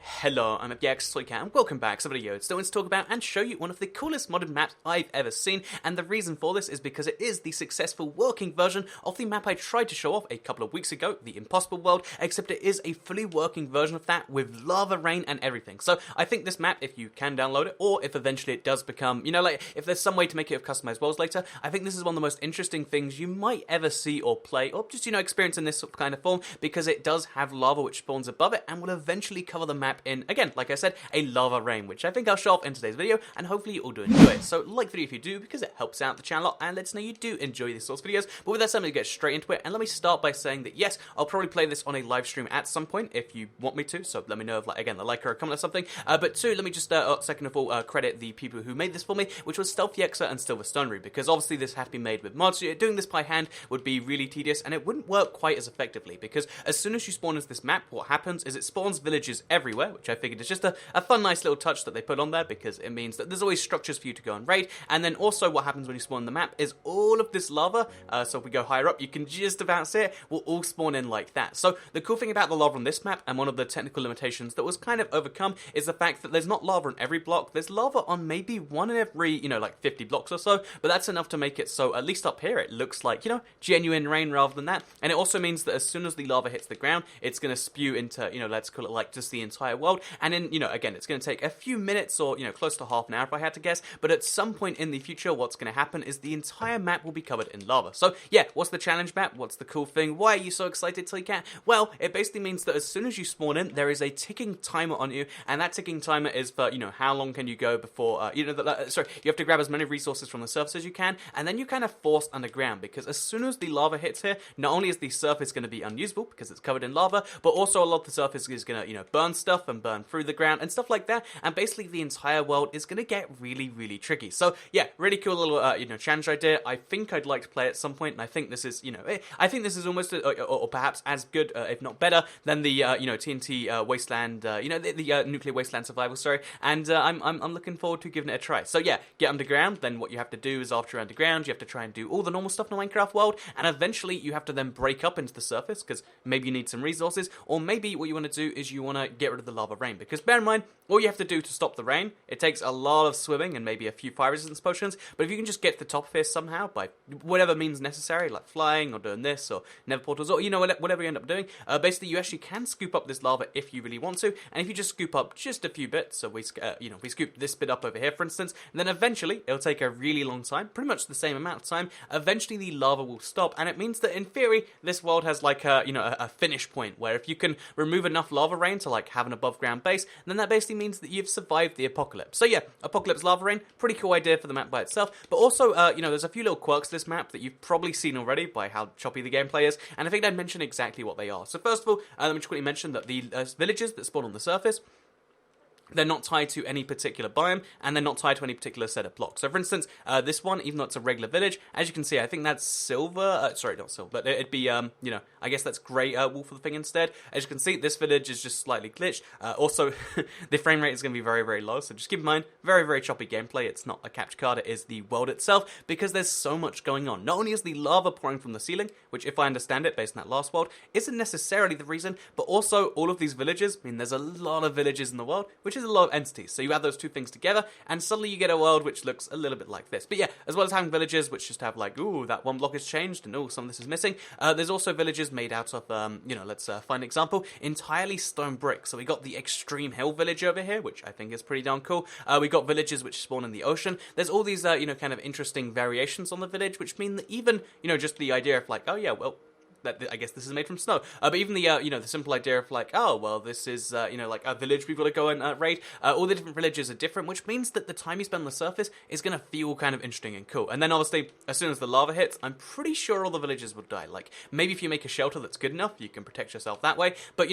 Hello, I'm FPX and welcome back to the video. It's going to talk about and show you one of the coolest modded maps I've ever seen, and the reason for this is because it is the successful working version of the map I tried to show off a couple of weeks ago, the Impossible World, except it is a fully working version of that with lava rain and everything. So I think this map, if you can download it, or if eventually it does become, if there's some way to make it with customized worlds later, I think this is one of the most interesting things you might ever see or play, or just, experience in this kind of form, because it does have lava which spawns above it and will eventually cover the map in, again, like I said, a lava rain, which I think I'll show off in today's video, and hopefully you all do enjoy it. So like the video if you do, because it helps out the channel and lets know you do enjoy these sorts of videos. But with that said, I'm going to get straight into it, and let me start by saying that yes, I'll probably play this on a live stream at some point if you want me to, so let me know if, again, a like or a comment or something. But two, let me just, second of all, credit the people who made this for me, which was StealthyXer and Silverstonery, because obviously this had to be made with mods. Doing this by hand would be really tedious, and it wouldn't work quite as effectively, because as soon as you spawn into this map, what happens is it spawns villages everywhere, which I figured is just a fun, nice little touch that they put on there, because it means that there's always structures for you to go and raid. And then also what happens when you spawn the map is all of this lava, so if we go higher up, you can just about see it, will all spawn in like that. So the cool thing about the lava on this map, and one of the technical limitations that was kind of overcome, is the fact that there's not lava on every block. There's lava on maybe one in every, 50 blocks or so, but that's enough to make it so, at least up here, it looks like, genuine rain rather than that. And it also means that as soon as the lava hits the ground, it's going to spew into, let's call it like just the entire world. And in, again, it's going to take a few minutes or, close to half an hour if I had to guess, but at some point in the future, what's going to happen is the entire map will be covered in lava. So yeah, what's the challenge map? What's the cool thing? Why are you so excited, Tillycat? Well, it basically means that as soon as you spawn in, there is a ticking timer on you, and that ticking timer is for, how long can you go before, you have to grab as many resources from the surface as you can, and then you kind of force underground, because as soon as the lava hits here, not only is the surface going to be unusable because it's covered in lava, but also a lot of the surface is going to, burn stuff and burn through the ground and stuff like that, and basically the entire world is going to get really, really tricky. So yeah, really cool little, challenge idea. I think I'd like to play at some point, and I think this is, I think this is almost, or perhaps as good, if not better, than the, TNT Wasteland, the Nuclear Wasteland Survival, sorry, and I'm looking forward to giving it a try. So yeah, get underground, then what you have to do is after you're underground, you have to try and do all the normal stuff in the Minecraft world, and eventually you have to then break up into the surface, because maybe you need some resources, or maybe what you want to do is you want to get rid of the lava rain, because bear in mind, all you have to do to stop the rain, it takes a lot of swimming and maybe a few fire resistance potions, but if you can just get to the top of this somehow by whatever means necessary, like flying or doing this or nether portals or whatever you end up doing, basically you actually can scoop up this lava if you really want to, and if you just scoop up just a few bits, so we scoop this bit up over here for instance, and then eventually it'll take a really long time, pretty much the same amount of time, eventually the lava will stop, and it means that in theory this world has like a finish point where if you can remove enough lava rain to like have an above ground base, then that basically means that you've survived the apocalypse. So yeah, Apocalypse Lava Rain, pretty cool idea for the map by itself, but also, there's a few little quirks to this map that you've probably seen already by how choppy the gameplay is, and I think I'd mention exactly what they are. So first of all, let me just quickly mention that the villages that spawn on the surface, they're not tied to any particular biome, and they're not tied to any particular set of blocks. So for instance, this one, even though it's a regular village, as you can see, I think that's silver, sorry, not silver, but it'd be, I guess that's grey wool for the thing instead. As you can see, this village is just slightly glitched. Also, the frame rate is going to be very, very low, so just keep in mind, very, very choppy gameplay. It's not a capture card, it is the world itself, because there's so much going on. Not only is the lava pouring from the ceiling, which if I understand it, based on that last world, isn't necessarily the reason, but also all of these villages, there's a lot of villages in the world, which is a lot of entities. So you add those two things together, and suddenly you get a world which looks a little bit like this. But yeah, as well as having villages which just have like, ooh, that one block has changed, and ooh, some of this is missing, there's also villages made out of, let's find an example, entirely stone brick. So we got the Extreme Hill village over here, which I think is pretty darn cool. We got villages which spawn in the ocean. There's all these, kind of interesting variations on the village, which mean that even, just the idea of like, oh yeah, well, that I guess this is made from snow. But even the, the simple idea of like, oh, well, this is, like a village we've got to go and raid. All the different villages are different, which means that the time you spend on the surface is going to feel kind of interesting and cool. And then obviously, as soon as the lava hits, I'm pretty sure all the villages will die. Like, maybe if you make a shelter that's good enough, you can protect yourself that way. But,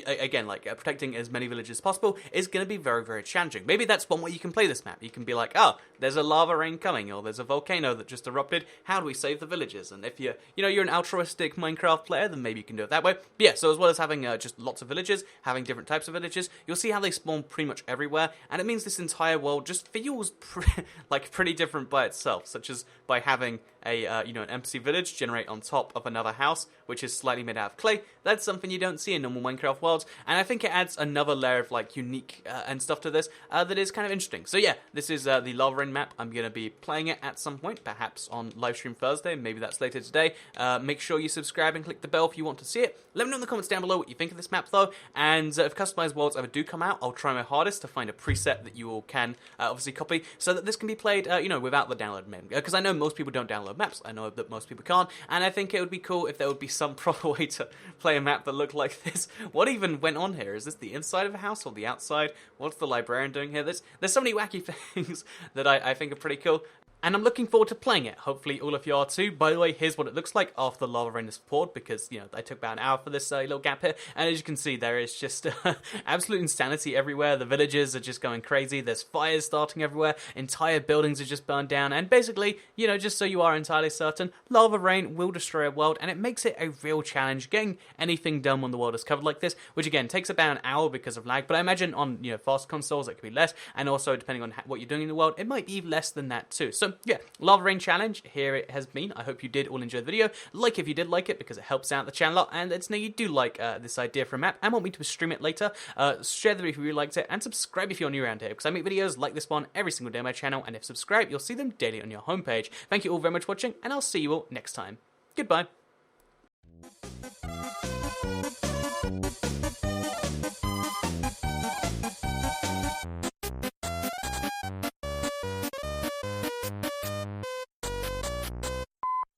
again, like, protecting as many villages as possible is going to be very, very challenging. Maybe that's one way you can play this map. You can be like, oh, there's a lava rain coming, or there's a volcano that just erupted. How do we save the villages? And if you're, you're an altruistic Minecraft player, then maybe you can do it that way. But yeah, so as well as having just lots of villages, having different types of villages, you'll see how they spawn pretty much everywhere, and it means this entire world just feels like pretty different by itself, such as by having an empty village generate on top of another house, which is slightly made out of clay. That's something you don't see in normal Minecraft worlds, and I think it adds another layer of like unique and stuff to this that is kind of interesting. So yeah, this is the Lava Rain map. I'm going to be playing it at some point, perhaps on livestream Thursday, maybe that's later today. Make sure you subscribe and click the bell if you want to see it. Let me know in the comments down below what you think of this map though, and if customized worlds ever do come out, I'll try my hardest to find a preset that you all can obviously copy, so that this can be played without the download menu, because I know most people don't download maps. I know that most people can't, and I think it would be cool if there would be some proper way to play a map that looked like this. What even went on here? Is this the inside of a house or the outside? What's the librarian doing here? There's so many wacky things that I think are pretty cool. And I'm looking forward to playing it. Hopefully all of you are too. By the way, here's what it looks like after the lava rain is poured, because, I took about an hour for this little gap here. And as you can see, there is just absolute insanity everywhere. The villagers are just going crazy. There's fires starting everywhere. Entire buildings are just burned down. And basically, just so you are entirely certain, lava rain will destroy a world, and it makes it a real challenge getting anything done when the world is covered like this, which again takes about an hour because of lag. But I imagine on fast consoles it could be less, and also depending on what you're doing in the world, it might be less than that too. So yeah, Lava Rain Challenge, here it has been. I hope you did all enjoy the video. Like if you did like it, because it helps out the channel a lot, and it's now you do like this idea for a map and want me to stream it later. Share the video if you really liked it, and subscribe if you're new around here, because I make videos like this one every single day on my channel, and if subscribed, you'll see them daily on your homepage. Thank you all very much for watching, and I'll see you all next time. Goodbye.